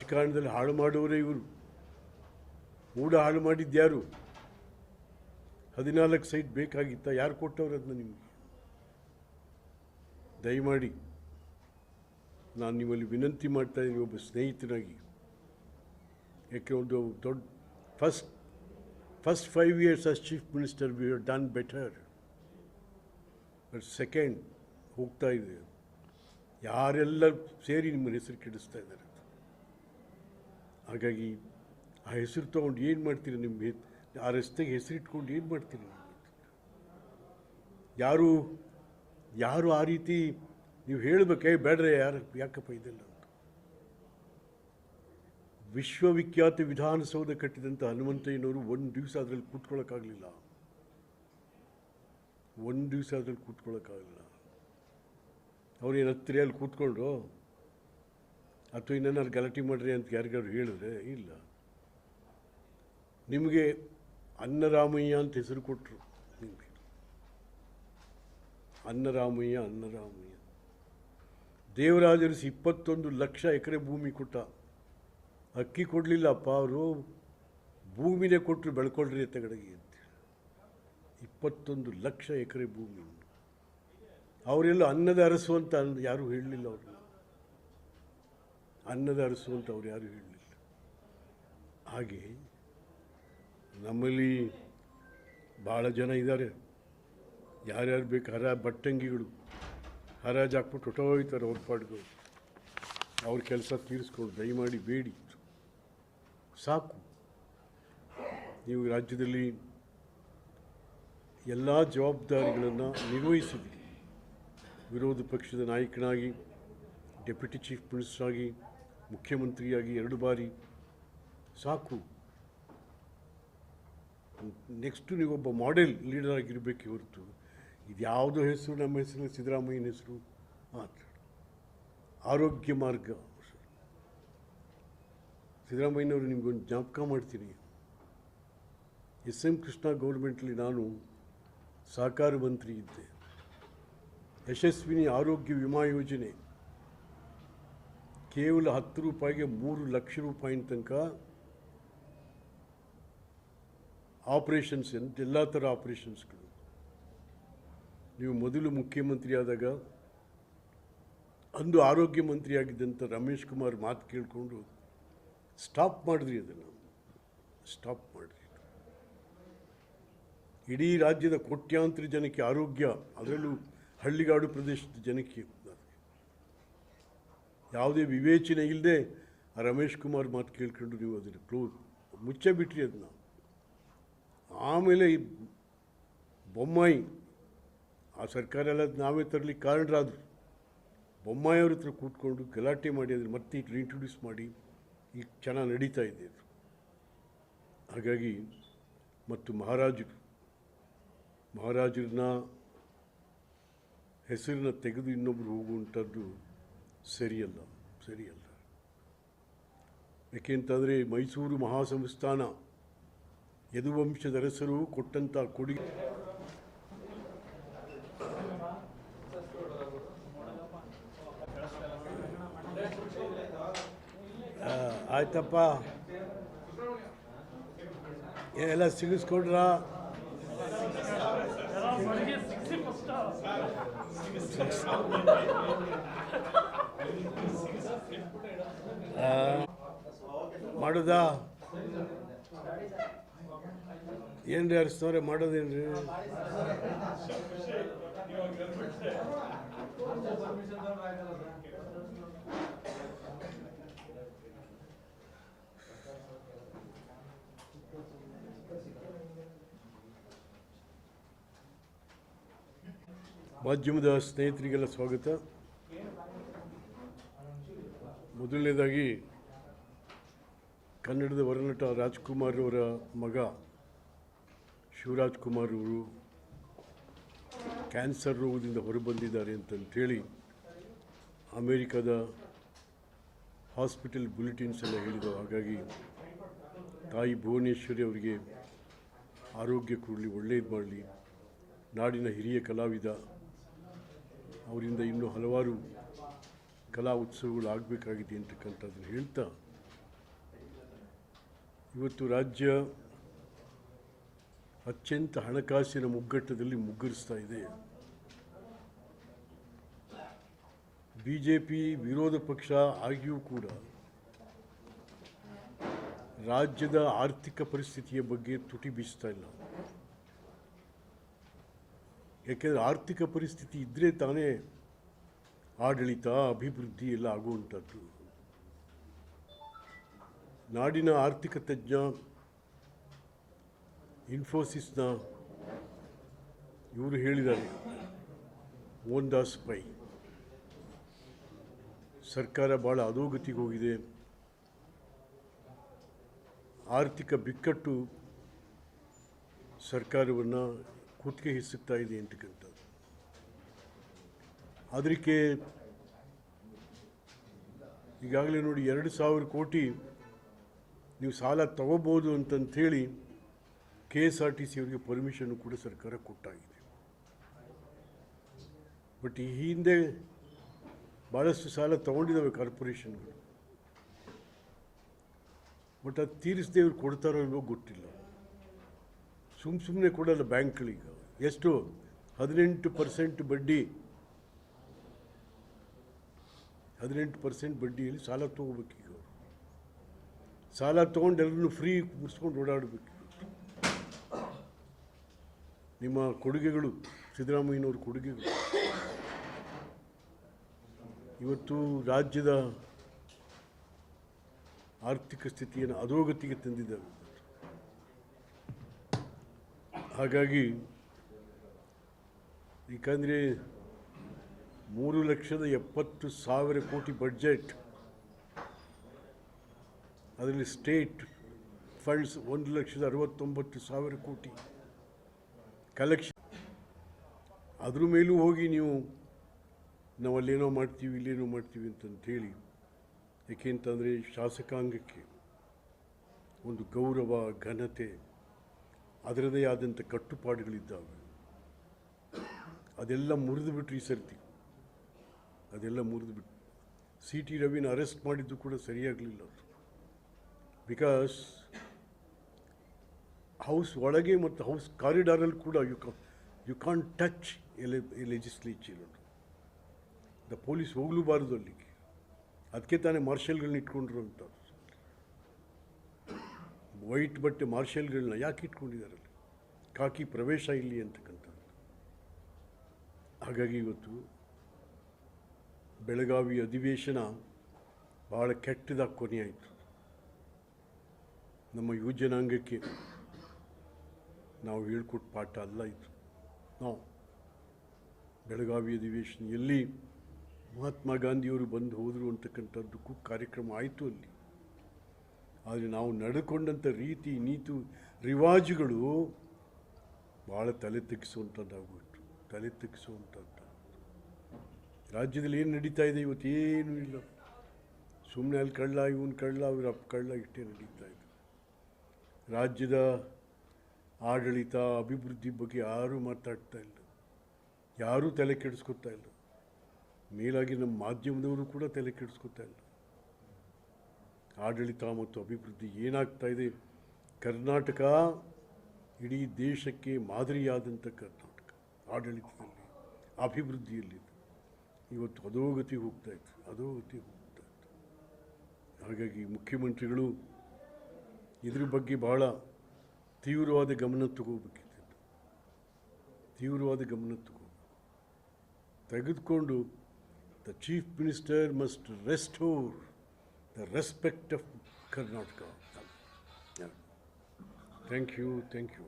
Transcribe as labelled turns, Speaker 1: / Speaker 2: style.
Speaker 1: ರಾಜಕಾರಣದಲ್ಲಿ ಹಾಳು ಮಾಡುವವರೇ ಇವರು. ಮೂಡ ಹಾಳು ಮಾಡಿದ್ಯಾರು? 14 ಸೈಟ್ ಬೇಕಾಗಿತ್ತ? ಯಾರು ಕೊಟ್ಟವ್ರು ಅದನ್ನ ನಿಮಗೆ? ದಯಮಾಡಿ ನಾನು ನಿಮ್ಮಲ್ಲಿ ವಿನಂತಿ ಮಾಡ್ತಾ ಇದ್ದೀನಿ, ಒಬ್ಬ ಸ್ನೇಹಿತನಾಗಿ. ಯಾಕೆ ಒಂದು ದೊಡ್ಡ first 5 years as chief minister we have done better. But second ಹೋಗ್ತಾ ಇದೆ, ಯಾರೆಲ್ಲ ಸೇರಿ ನಿಮ್ಮ ಹೆಸರು ಕೆಡಿಸ್ತಾ ಇದ್ದಾರೆ. ಹಾಗಾಗಿ ಆ ಹೆಸರು ತೊಗೊಂಡು ಏನು ಮಾಡ್ತೀರಿ? ನಿಮಗೆ ಆ ರಸ್ತೆಗೆ ಹೆಸರಿಟ್ಕೊಂಡು ಏನು ಮಾಡ್ತೀರಿ? ಯಾರು ಆ ರೀತಿ ನೀವು ಹೇಳಬೇಕೇ ಬೇಡ್ರೆ ಯಾಕಪ್ಪ ಇದೆಲ್ಲ ಅಂತ. ವಿಶ್ವವಿಖ್ಯಾತ ವಿಧಾನಸೌಧ ಕಟ್ಟಿದಂಥ ಹನುಮಂತಯ್ಯನವರು ಒಂದು ದಿವಸ ಅದರಲ್ಲಿ ಕೂತ್ಕೊಳ್ಳೋಕ್ಕಾಗಲಿಲ್ಲ. ಅವ್ರೇನು ಹತ್ತಿರ ಅಲ್ಲಿ ಕೂತ್ಕೊಂಡ್ರು ಅಥವಾ ಇನ್ನೇನಾದ್ರು ಗಲಾಟೆ ಮಾಡ್ರಿ ಅಂತ ಯಾರಿಗಾದ್ರು ಹೇಳಿದ್ರೆ ಇಲ್ಲ. ನಿಮಗೆ ಅನ್ನರಾಮಯ್ಯ ಅಂತ ಹೆಸರು ಕೊಟ್ಟರು. ನಿಮಗೆ ಅನ್ನರಾಮಯ್ಯ. ದೇವರಾಜರು 21 ಲಕ್ಷ ಎಕರೆ ಭೂಮಿ ಕೊಟ್ಟ. ಅಕ್ಕಿ ಕೊಡಲಿಲ್ಲಪ್ಪ ಅವರು, ಭೂಮಿನೇ ಕೊಟ್ಟರು, ಬೆಳ್ಕೊಳ್ರಿ ಎತ್ತಗಡೆಗೆ ಅಂತೇಳಿ. 21 ಲಕ್ಷ ಎಕರೆ ಭೂಮಿ. ಅವರೆಲ್ಲ ಅನ್ನದ ಅರಸು ಅಂತ ಯಾರೂ ಹೇಳಲಿಲ್ಲ. ಅವರು ಅನ್ನದ ಅರಸು ಅಂತ ಅವ್ರು ಯಾರೂ ಹೇಳಲಿಲ್ಲ. ಹಾಗೆ ನಮ್ಮಲ್ಲಿ ಭಾಳ ಜನ ಇದ್ದಾರೆ, ಯಾರ್ಯಾರು ಬೇಕು ಬಟ್ಟಂಗಿಗಳು ಹರಾಜು ಹಾಕ್ಬಿಟ್ಟು ಹೊಟ್ಟೋಯ್ತಾರೆ ಅವ್ರ ಪಾಡ್ಗಳು. ಅವ್ರ ಕೆಲಸ ತೀರಿಸ್ಕೊಂಡು ದಯಮಾಡಿ ಬೇಡಿ, ಸಾಕು. ನೀವು ರಾಜ್ಯದಲ್ಲಿ ಎಲ್ಲ ಜವಾಬ್ದಾರಿಗಳನ್ನು ನಿರ್ವಹಿಸಿದ್ದೀರಿ. ವಿರೋಧ ಪಕ್ಷದ ನಾಯಕನಾಗಿ, ಡೆಪ್ಯೂಟಿ ಚೀಫ್ ಮಿನಿಸ್ಟರ್ ಆಗಿ, ಮುಖ್ಯಮಂತ್ರಿಯಾಗಿ 2 ಬಾರಿ. ಸಾಕು. ನೆಕ್ಸ್ಟು ನೀವೊಬ್ಬ ಮಾಡೆಲ್ ಲೀಡರ್ ಆಗಿರಬೇಕೆ ಹೊರತು ಇದು ಯಾವುದೋ ಹೆಸರು, ನಮ್ಮ ಹೆಸರು ಸಿದ್ದರಾಮಯ್ಯನ ಹೆಸರು ಮಾತ್ರ. ಆರೋಗ್ಯ ಮಾರ್ಗ ಸಿದ್ದರಾಮಯ್ಯನವರು ನಿಮಗೊಂದು ಜ್ಞಾಪಕ ಮಾಡ್ತೀನಿ. SM ಕೃಷ್ಣ ಗೌರ್ಮೆಂಟ್ಲಿ ನಾನು ಸಹಕಾರ ಮಂತ್ರಿ ಇದ್ದೆ. ಯಶಸ್ವಿನಿ ಆರೋಗ್ಯ ವಿಮಾ ಯೋಜನೆ ಕೇವಲ 10 ರೂಪಾಯಿಗೆ 3 ಲಕ್ಷ ರೂಪಾಯಿನ ತನಕ ಆಪರೇಷನ್ಸ್, ಎಲ್ಲ ಥರ ಆಪರೇಷನ್ಸ್ಗಳು. ನೀವು ಮೊದಲು ಮುಖ್ಯಮಂತ್ರಿ ಆದಾಗ ಅಂದು ಆರೋಗ್ಯ ಮಂತ್ರಿ ಆಗಿದ್ದಂಥ ರಮೇಶ್ ಕುಮಾರ್ ಮಾತು ಕೇಳಿಕೊಂಡು ಸ್ಟಾಪ್ ಮಾಡಿದ್ರಿ. ಅದನ್ನು ಸ್ಟಾಪ್ ಮಾಡಿದ್ರಿ. ಇಡೀ ರಾಜ್ಯದ ಕೋಟ್ಯಾಂತರ ಜನಕ್ಕೆ ಆರೋಗ್ಯ, ಅದರಲ್ಲೂ ಹಳ್ಳಿಗಾಡು ಪ್ರದೇಶದ ಜನಕ್ಕೆ ಯಾವುದೇ ವಿವೇಚನೆ ಇಲ್ಲದೆ ಆ ರಮೇಶ್ ಕುಮಾರ್ ಮಾತು ಕೇಳ್ಕೊಂಡು ನೀವು ಅದನ್ನು ಮುಚ್ಚೆ ಬಿಟ್ರಿ ಅದನ್ನ. ಆಮೇಲೆ ಬೊಮ್ಮಾಯಿ, ಆ ಸರ್ಕಾರ ಎಲ್ಲ ನಾವೇ ತರಲಿಕ್ಕೆ ಕಾರಣರಾದರು. ಬೊಮ್ಮಾಯಿ ಅವ್ರ ಹತ್ರ ಕೂತ್ಕೊಂಡು ಗಲಾಟೆ ಮಾಡಿ ಅದನ್ನು ಮತ್ತೆ ರೀಇಂಟ್ರೊಡ್ಯೂಸ್ ಮಾಡಿ ಈಗ ಚೆನ್ನಾಗಿ ನಡೀತಾ ಇದೆ ಅದು. ಹಾಗಾಗಿ ಮತ್ತು ಮಹಾರಾಜರನ್ನ ಹೆಸರನ್ನ ತೆಗೆದು ಇನ್ನೊಬ್ಬರು ಹೋಗುವಂಥದ್ದು ಸರಿಯಲ್ಲ. ಏಕೆಂತಂದರೆ ಮೈಸೂರು ಮಹಾಸಂಸ್ಥಾನ ಯದುವಂಶದ ಅರಸರು ಕೊಟ್ಟಂಥ ಕೊಡುಗೆ. ಆಯ್ತಪ್ಪ, ಎಲ್ಲ ಸಿಗಿಸ್ಕೊಂಡ್ರ? ಮಾಡೋದಾ? ಏನ್ರಿ ಅರ್ಸ್ತವ್ರೆ, ಮಾಡೋದೇನ್ರಿ? ಮಾಧ್ಯಮದ ಸ್ನೇಹಿತರಿಗೆಲ್ಲ ಸ್ವಾಗತ. ಮೊದಲನೇದಾಗಿ ಕನ್ನಡದ ವರನಟ ರಾಜ್ಕುಮಾರ್ ಅವರ ಮಗ ಶಿವರಾಜ್ ಕುಮಾರ್ ಅವರು ಕ್ಯಾನ್ಸರ್ ರೋಗದಿಂದ ಹೊರಬಂದಿದ್ದಾರೆ ಅಂತಂತೇಳಿ ಅಮೇರಿಕಾದ ಹಾಸ್ಪಿಟಲ್ ಬುಲೆಟಿನ್ಸ್ ಎಲ್ಲ ಹೇಳಿದವು. ಹಾಗಾಗಿ ತಾಯಿ ಭುವನೇಶ್ವರಿ ಅವರಿಗೆ ಆರೋಗ್ಯ ಕೊಡಲಿ, ಒಳ್ಳೆಯದು ಮಾಡಲಿ. ನಾಡಿನ ಹಿರಿಯ ಕಲಾವಿದ, ಅವರಿಂದ ಇನ್ನೂ ಹಲವಾರು ಕಲಾ ಉತ್ಸವಗಳು ಆಗಬೇಕಾಗಿದೆ ಅಂತಕ್ಕಂಥದ್ದನ್ನು ಹೇಳ್ತಾ ಇವತ್ತು ರಾಜ್ಯ ಅತ್ಯಂತ ಹಣಕಾಸಿನ ಮುಗ್ಗಟ್ಟದಲ್ಲಿ ಮುಗ್ಗರಿಸ್ತಾ ಇದೆ. BJP ವಿರೋಧ ಪಕ್ಷ ಆಗಿಯೂ ಕೂಡ ರಾಜ್ಯದ ಆರ್ಥಿಕ ಪರಿಸ್ಥಿತಿಯ ಬಗ್ಗೆ ತುಟಿ ಬೀಸ್ತಾ ಇಲ್ಲ. ಯಾಕೆಂದರೆ ಆರ್ಥಿಕ ಪರಿಸ್ಥಿತಿ ಇದ್ದರೆ ತಾನೇ ಆಡಳಿತ, ಅಭಿವೃದ್ಧಿ ಎಲ್ಲ ಆಗುವಂಥದ್ದು. ನಾಡಿನ ಆರ್ಥಿಕ ತಜ್ಞ ಇನ್ಫೋಸಿಸ್ನ ಇವರು ಹೇಳಿದ್ದಾರೆ, ಮೋಹನ್ದಾಸ್ ಪೈ, ಸರ್ಕಾರ ಭಾಳ ಅಧೋಗತಿಗೆ ಹೋಗಿದೆ, ಆರ್ಥಿಕ ಬಿಕ್ಕಟ್ಟು ಸರ್ಕಾರವನ್ನು ಕುತ್ತಿಗೆ ಹಿಸುತ್ತಾ ಇದೆ ಅಂತಕ್ಕಂಥದ್ದು. ಅದಕ್ಕೆ ಈಗಾಗಲೇ ನೋಡಿ 2,000 ಕೋಟಿ ನೀವು ಸಾಲ ತಗೋಬೋದು ಅಂತಂಥೇಳಿ KSRTC ಅವರಿಗೆ ಪರ್ಮಿಷನ್ನು ಕೂಡ ಸರ್ಕಾರ ಕೊಟ್ಟಾಗಿದೆ. ಬಟ್ ಈ ಹಿಂದೆ ಭಾಳಷ್ಟು ಸಾಲ ತಗೊಂಡಿದ್ದಾವೆ ಕಾರ್ಪೊರೇಷನ್ಗಳು. ಬಟ್ ಅದು ತೀರಿಸದೆ ಇವ್ರು ಕೊಡ್ತಾರೋ ಇಲ್ವೋ ಗೊತ್ತಿಲ್ಲ. ಸುಮ್ಮನೆ ಕೊಡಲ್ಲ ಬ್ಯಾಂಕ್ಗಳಿಗೆ. ಎಷ್ಟು 18% ಬಡ್ಡಿ, 18% ಬಡ್ಡಿಯಲ್ಲಿ ಸಾಲ ತೊಗೋಬೇಕೀಗ. ಸಾಲ ತೊಗೊಂಡು ಎಲ್ಲರೂ ಫ್ರೀ ಮುಗಿಸ್ಕೊಂಡು ಓಡಾಡಬೇಕು. ನಿಮ್ಮ ಕೊಡುಗೆಗಳು, ಸಿದ್ದರಾಮಯ್ಯನವ್ರ ಕೊಡುಗೆಗಳು ಇವತ್ತು ರಾಜ್ಯದ ಆರ್ಥಿಕ ಸ್ಥಿತಿಯನ್ನು ಅಧೋಗತಿಗೆ ತಂದಿದ್ದಾವೆ. ಹಾಗಾಗಿ ಏಕೆಂದರೆ 3,70,000 ಕೋಟಿ ಬಡ್ಜೆಟ್, ಅದರಲ್ಲಿ ಸ್ಟೇಟ್ ಫಂಡ್ಸ್ 1,69,000 ಕೋಟಿ ಕಲೆಕ್ಷನ್. ಅದ್ರ ಮೇಲೂ ಹೋಗಿ ನೀವು ನಾವಲ್ಲೇನೋ ಮಾಡ್ತೀವಿ, ಇಲ್ಲೇನೋ ಮಾಡ್ತೀವಿ ಅಂತಂಥೇಳಿ. ಏಕೆಂತಂದರೆ ಶಾಸಕಾಂಗಕ್ಕೆ ಒಂದು ಗೌರವ, ಘನತೆ, ಅದರದೇ ಆದಂಥ ಕಟ್ಟುಪಾಡುಗಳಿದ್ದಾವೆ. ಅದೆಲ್ಲ ಮುರಿದು ಬಿಟ್ರು ಈ ಸರ್ತಿ. ಅದೆಲ್ಲ ಮುರಿದು ಬಿಟ್ಟು CT ರವಿನ ಅರೆಸ್ಟ್ ಮಾಡಿದ್ದು ಕೂಡ ಸರಿಯಾಗಲಿಲ್ಲ. ಬಿಕಾಸ್ ಹೌಸ್ ಒಳಗೆ ಮತ್ತು ಹೌಸ್ ಕಾರಿಡಾರಲ್ಲಿ ಕೂಡ you can't touch a legislature. The police ಹೋಗಲೂಬಾರದು ಅಲ್ಲಿಗೆ. ಅದಕ್ಕೆ ತಾನೇ ಮಾರ್ಷಲ್ಗಳನ್ನ ಇಟ್ಕೊಂಡ್ರು ಅಂತ. ವೈಟ್ ಬಟ್ಟೆ ಮಾರ್ಷಲ್ಗಳನ್ನ ಯಾಕೆ ಇಟ್ಕೊಂಡಿದ್ದಾರೆ ಅಲ್ಲಿ? ಕಾಕಿ ಪ್ರವೇಶ ಇಲ್ಲಿ ಅಂತಕ್ಕಂಥದ್ದು. ಹಾಗಾಗಿ ಇವತ್ತು ಬೆಳಗಾವಿ ಅಧಿವೇಶನ ಭಾಳ ಕೆಟ್ಟದಾಗಿ ಕೊನೆಯಾಯಿತು. ನಮ್ಮ ಯುವಜನಾಂಗಕ್ಕೆ ನಾವು ಹೇಳ್ಕೊಟ್ಟು ಪಾಠ ಅಲ್ಲ ಇದು. ನಾವು ಬೆಳಗಾವಿ ಅಧಿವೇಶನ ಎಲ್ಲಿ ಮಹಾತ್ಮ ಗಾಂಧಿಯವರು ಬಂದು ಹೋದರು ಅಂತಕ್ಕಂಥದ್ದಕ್ಕೂ ಕಾರ್ಯಕ್ರಮ ಆಯಿತು ಅಲ್ಲಿ. ಆದರೆ ನಾವು ನಡೆಕೊಂಡಂಥ ರೀತಿ, ನೀತಿ, ರಿವಾಜುಗಳು ಭಾಳ ತಲೆ ತೆಗೆಸುವಂಥದ್ದಾಗ್ಬಿಟ್ಟು. ತಲೆ ತೆಗೆಸುವಂಥದ್ದು. ರಾಜ್ಯದಲ್ಲಿ ಏನು ನಡೀತಾ ಇದೆ ಇವತ್ತೇನೂ ಇಲ್ಲ. ಸುಮ್ಮನೆ ಅಲ್ಲಿ ಕಳ್ಳ, ಇವನು ಕಳ್ಳ, ಅವ್ರ ಅಪ್ಪ ಕಳ್ಳ, ಇಷ್ಟೇ ನಡೀತಾ ಇದೆ. ರಾಜ್ಯದ ಆಡಳಿತ, ಅಭಿವೃದ್ಧಿ ಬಗ್ಗೆ ಯಾರೂ ಮಾತಾಡ್ತಾ ಇಲ್ಲ, ಯಾರೂ ತಲೆ ಕೆಡಿಸ್ಕೊತಾ ಇಲ್ಲ. ಮೇಲಾಗಿ ನಮ್ಮ ಮಾಧ್ಯಮದವರು ಕೂಡ ತಲೆ ಕೆಡಿಸ್ಕೊತಾ ಇಲ್ಲ. ಆಡಳಿತ ಮತ್ತು ಅಭಿವೃದ್ಧಿ ಏನಾಗ್ತಾ ಇದೆ. ಕರ್ನಾಟಕ ಇಡೀ ದೇಶಕ್ಕೆ ಮಾದರಿಯಾದಂಥ ಕರ್ನಾಟಕ ಆಡಳಿತದಲ್ಲಿ, ಅಭಿವೃದ್ಧಿಯಲ್ಲಿ ಇವತ್ತು ಅಧೋಗತಿ ಹೋಗ್ತಾಯಿತ್ತು, ಅಧೋಗತಿ ಹೋಗ್ತಾಯಿತ್ತು. ಹಾಗಾಗಿ ಮುಖ್ಯಮಂತ್ರಿಗಳು ಇದ್ರ ಬಗ್ಗೆ ಭಾಳ ತೀವ್ರವಾದ ಗಮನ ತಗೋಬೇಕಿತ್ತು. ತೀವ್ರವಾದ ಗಮನ ತೆಗೆದುಕೊಂಡು the chief minister must restore the respect of Karnataka. Thank you, thank you.